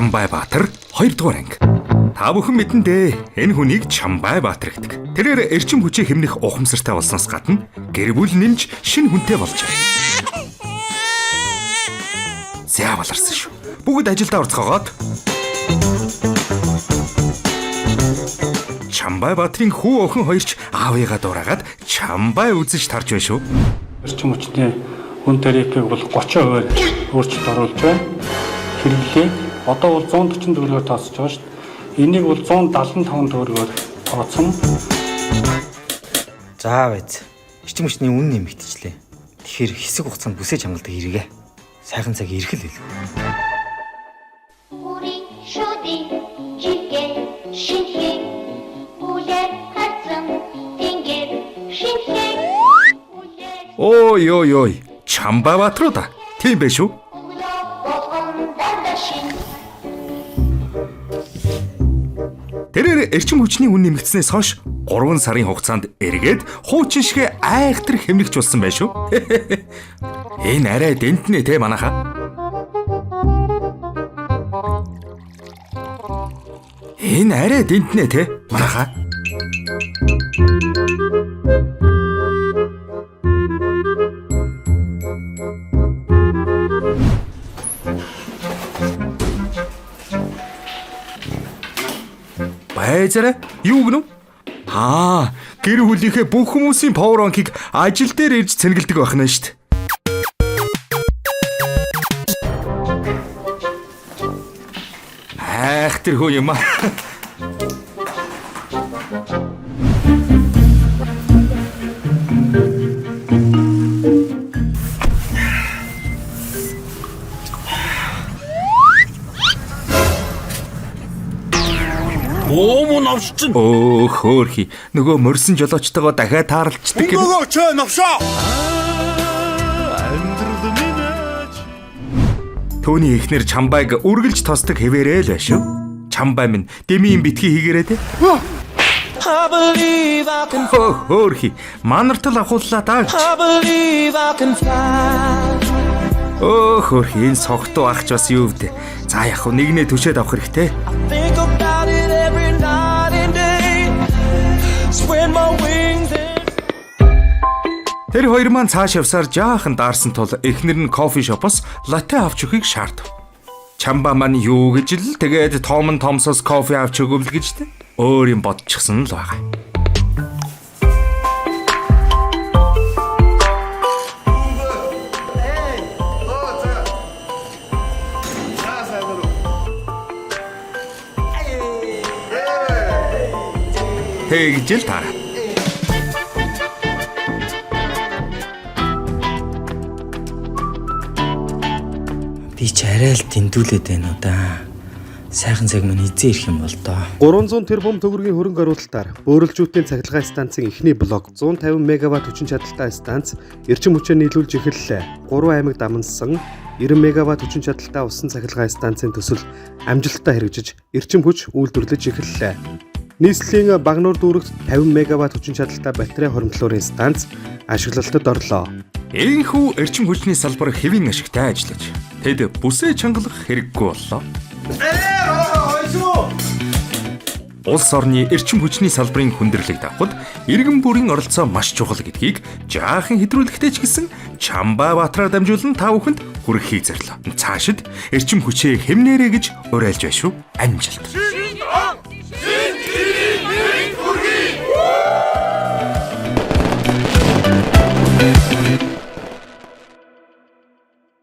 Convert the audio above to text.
Чамбайбаатар 2 дугаар анги. Та бүхэн мэдэн дээ, энэ хүнийг Чамбайбаатар гэдэг. Тэрээр эрчим хүчийг хэмнэх ухамсартай болсноос гадна гэр бүл нэмж шинэ хүнтэй болжээ. Зя баларсан шүү. Бүгд ажилдаа орцгоогоод Чамбайбаатрын хүү охин хоёрч аавыгаа дураагаад Чамбай үзэж тарж байна шүү. Эрчим хүчний хүн тарифыг бол 30% өөрчлөлт оруулж байна. Хэрэглээ одоо бол 140 төгрөгөөр тооцож байгаа шүү. Энийг бол 175 төгрөгөөр тооцсон. За байц. Эрчим хүчний үн нэмэгдчихлээ. Тэгэхээр хэсэг хугацаанд бүсээ чангалдаг хэрэгэ. Сайхан цаг ирэх л билүү. Ой, Чамбайбаатар да. Тийм байх шүү. Тэрээр эрчим хүчний үн нэмэгдснээс хойш 3 сарын хугацаанд эргээд хуучин шиг айхтар хэмнэгч болсон байх шүү. Энэ арай дэнтнэ те манайха. Энэ арай дэнтнэ те манайха. Байзараа юу гэнэ? Гэр бүлийнхээ бүх хүмүүсийн павер банкийг ажил дээр ирж цэнгэлдэг байх нь шүү дээ. Тэр хөө юм аа. Хөөхи. Нөгөө морьсон жолоочтойгоо дахиад тааралцдаг юм. Нөгөө ч навшаа. Төвний эхнэр Чамбайг үргэлж тосдог хэвээрээ л байшгүй. Чамбай минь дэмийн битгий хийгээрээ те. Хөөхи. Манартал ахууллаа даа. Хөөхи энэ согтуу ахч бас юу вэ? За яг хөө нэгнээ түшээд авах хэрэгтэй. Тэр хоёр маань цааш явсаар жаахан даарсан тул эхнэр нь кофе шопоос латте авч өгөхийг шаардав. Чамба маань юу гэж л тэгээд Том Томсоос кофе авч өгвөл гэж тэ. Өөр юм бодчихсон л байгаа. Тэгжэл таараа. Би ч арай л тэмдүүлээд байна уу да. Сайхан цаг мань эзэн ирэх юм бол доо. 300 тэрбум төгрөгийн хөрөнгө оруулалтаар бөөрөлжүүдийн цахилгаан станцын эхний блок 150 мегаватт хүчин чадалтай станц эрчим хүчээ нийлүүлж эхэллээ. 3 аймаг дамнсан 90 мегаватт хүчин чадалтай усан цахилгаан станцын төсөл амжилттай хэрэгжиж эрчим хүч үйлдвэрлэж эхэллээ. Нийслэлийн Багнуур дүүрэгт 50 мегаватт хүчин чадалтай батарей хоримтлуурын станц ашиглалтад орлоо. Энэхүү эрчим хүчний салбар хэвийн ашигтай ажиллаж тэд бүсээ чангалах хэрэггүй боллоо. Улс орны эрчим хүчний салбарын хүндрэлийг давхад иргэн бүрийн оролцоо маш чухал гэдгийг жаахан хэдрүүлэхтэй ч гэсэн Чамбайбаатраар дамжуулан та бүхэнд хүрэхийг зорилоо. Цаашид эрчим хүчээ хэмнээрэй гэж уриалж байна шүү. Амжилт.